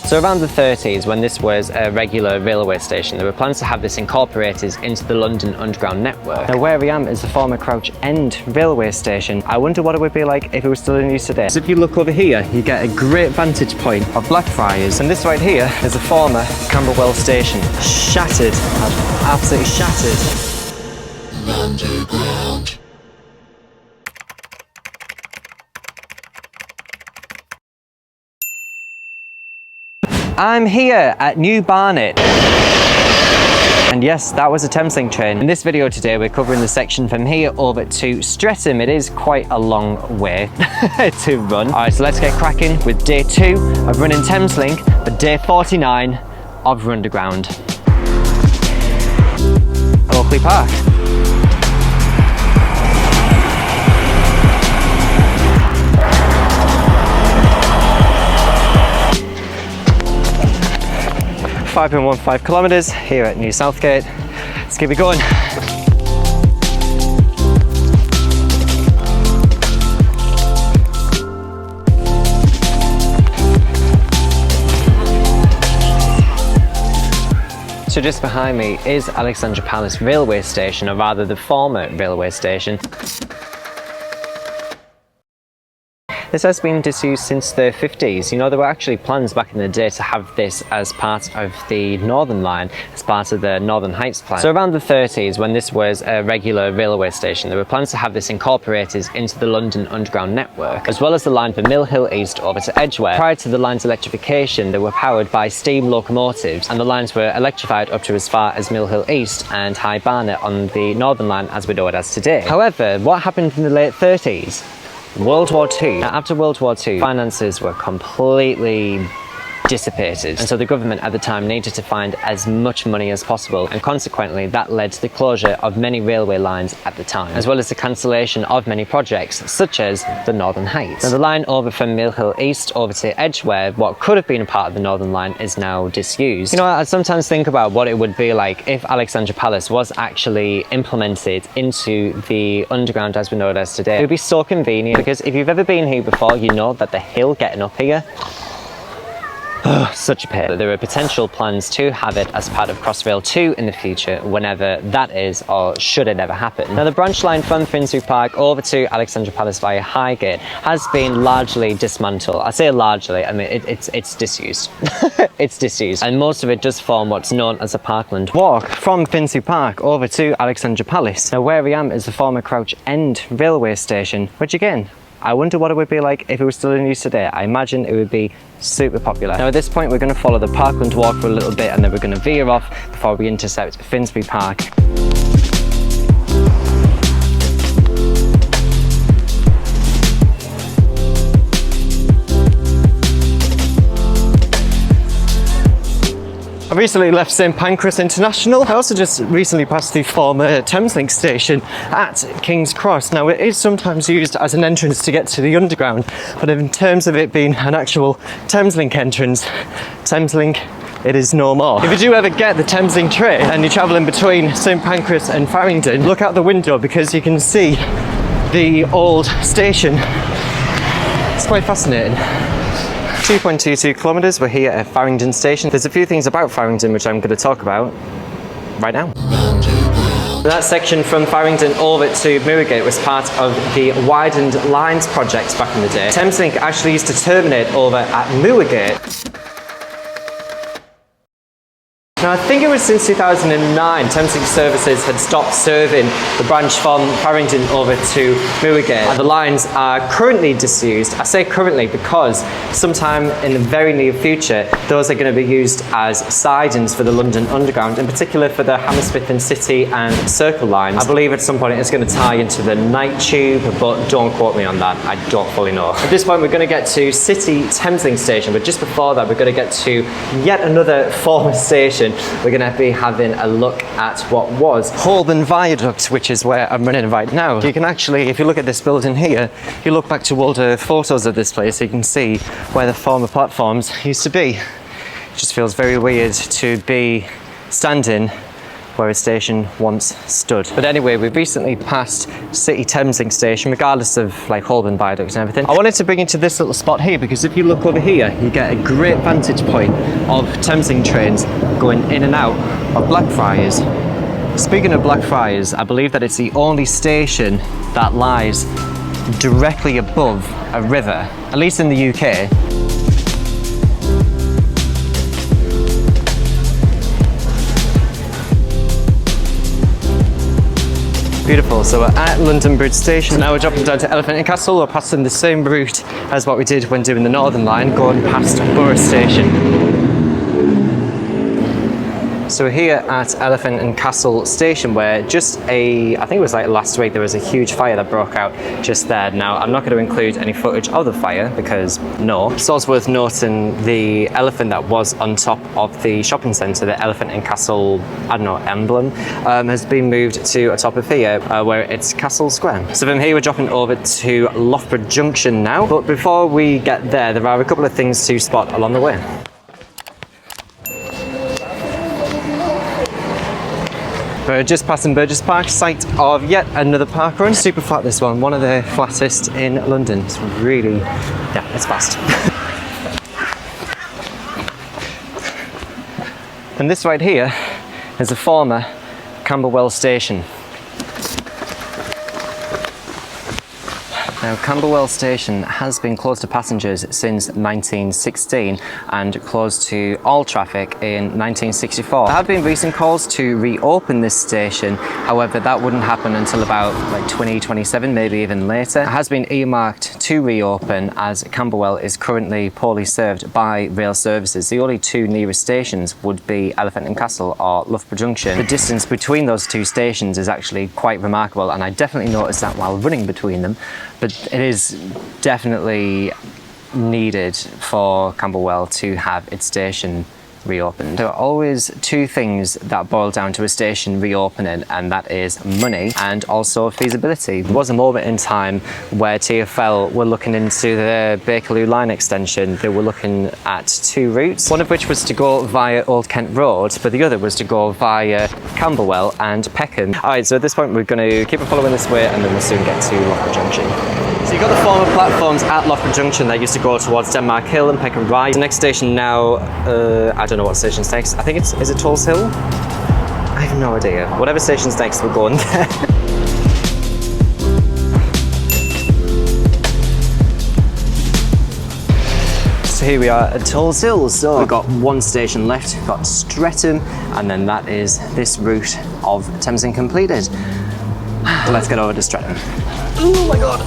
So around the 30s, when this was a regular railway station, there were plans to have this incorporated into the London Underground network. Now where I am is the former Crouch End railway station. I wonder what it would be like if it was still in use today. So if you look over here, you get a great vantage point of Blackfriars, and this right here is a former Camberwell Station. Shattered, absolutely shattered. Underground. I'm here at New Barnet. And yes, that was a Thameslink train. In this video today, we're covering the section from here over to Streatham. It is quite a long way to run. All right, so let's get cracking with day 2 of running Thameslink, but day 49 of Runderground. OAKLEIGH Park. .15 kilometers here at New Southgate. Let's keep it going. So just behind me is Alexandra Palace railway station, or rather the former railway station. This has been disused since the 50s. You know, there were actually plans back in the day to have this as part of the Northern Line, as part of the Northern Heights plan. So around the 30s, when this was a regular railway station, there were plans to have this incorporated into the London Underground network, as well as the line from Mill Hill East over to Edgware. Prior to the line's electrification, they were powered by steam locomotives, and the lines were electrified up to as far as Mill Hill East and High Barnet on the Northern Line as we know it as today. However, what happened in the late 30s? World War II. Now, after World War II, finances were completely dissipated, and so the government at the time needed to find as much money as possible, and consequently that led to the closure of many railway lines at the time, as well as the cancellation of many projects such as the Northern Heights. Now the line over from Mill Hill East over to Edgware, what could have been a part of the Northern Line, is now disused. You know, I sometimes think about what it would be like if Alexandra Palace was actually implemented into the Underground as we know it as today. It would be so convenient, because if you've ever been here before, you know that the hill getting up here, such a pain. There are potential plans to have it as part of Crossrail 2 in the future, whenever that is, or should it ever happen. Now the branch line from Finsbury Park over to Alexandra Palace via Highgate has been largely dismantled. I say largely, I mean it's disused. It's disused, and most of it does form what's known as a Parkland Walk from Finsbury Park over to Alexandra Palace. Now where I am is the former Crouch End railway station, which again, I wonder what it would be like if it was still in use today. I imagine it would be super popular. Now at this point we're going to follow the Parkland Walk for a little bit, and then we're going to veer off before we intercept Finsbury Park. I recently left St Pancras International. I also just recently passed the former Thameslink station at King's Cross. Now it is sometimes used as an entrance to get to the Underground, but in terms of it being an actual Thameslink entrance, Thameslink it is no more. If you do ever get the Thameslink train and you travel in between St Pancras and Farringdon, look out the window because you can see the old station. It's quite fascinating. 2.22 kilometers, we're here at Farringdon Station. There's a few things about Farringdon which I'm going to talk about right now. That section from Farringdon over to Moorgate was part of the widened lines project back in the day. Thameslink actually used to terminate over at Moorgate. Now I think it was since 2009 Thameslink services had stopped serving the branch from Farringdon over to Moorgate, and the lines are currently disused. I say currently because sometime in the very near future those are going to be used as sidings for the London Underground, in particular for the Hammersmith and City and Circle lines. I believe at some point it's going to tie into the night tube, but don't quote me on that, I don't fully know. At this point we're going to get to City Thameslink Station, but just before that we're going to get to yet another former station. We're going to be having a look at what was Holborn Viaduct, which is where I'm running right now. You can actually, if you look at this building here, if you look back to older photos of this place, you can see where the former platforms used to be. It just feels very weird to be standing where a station once stood. But anyway, we've recently passed City Thameslink station, regardless of like Holborn Viaduct and everything. I wanted to bring you to this little spot here because if you look over here, you get a great vantage point of Thameslink trains going in and out of Blackfriars. Speaking of Blackfriars, I believe that it's the only station that lies directly above a river, at least in the UK. Beautiful, so we're at London Bridge Station. Now we're dropping down to Elephant and Castle. We're passing the same route as what we did when doing the Northern Line, going past Borough Station. So we're here at Elephant and Castle Station where I think it was like last week, there was a huge fire that broke out just there. Now, I'm not going to include any footage of the fire because no. It's also worth noting the elephant that was on top of the shopping centre, the Elephant and Castle, I don't know, emblem, has been moved to atop of here where it's Castle Square. So from here we're dropping over to Loughborough Junction now. But before we get there, there are a couple of things to spot along the way. We're just passing Burgess Park, site of yet another park run. Super flat this one, one of the flattest in London. It's really, yeah, it's fast. And this right here is a former Camberwell Station. Now, Camberwell Station has been closed to passengers since 1916 and closed to all traffic in 1964. There have been recent calls to reopen this station, however that wouldn't happen until about like 2027, maybe even later. It has been earmarked to reopen as Camberwell is currently poorly served by rail services. The only two nearest stations would be Elephant and Castle or Loughborough Junction. The distance between those two stations is actually quite remarkable, and I definitely noticed that while running between them. But it is definitely needed for Camberwell to have its station reopened. There are always two things that boil down to a station reopening, and that is money and also feasibility. There was a moment in time where TfL were looking into the BLACKFRIARS line extension. They were looking at two routes, one of which was to go via Old Kent Road, but the other was to go via Camberwell and Peckham. Alright, so at this point we're going to keep it following this way and then we'll soon get to Loughborough Junction. So you've got the former platforms at Loughborough Junction that used to go towards Denmark Hill and Peckham Rise. The next station now, I don't know what station's next. I think is it Tulse Hill? I have no idea. Whatever station's next, we're going there. So here we are at Tulse Hill. So we've got one station left. We've got Streatham, and then that is this route of Thameslink completed. Let's get over to Streatham. Oh my god!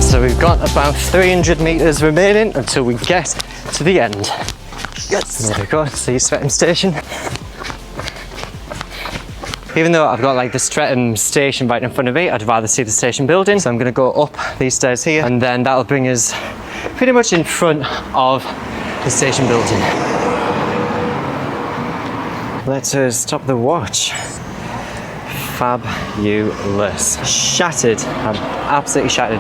So we've got about 300 metres remaining until we get to the end. Yes! There we go, see Streatham Station. Even though I've got like the Streatham Station right in front of me, I'd rather see the station building. So I'm going to go up these stairs here, and then that'll bring us pretty much in front of the station building. Let's stop the watch. Fabulous. Shattered. I'm absolutely shattered.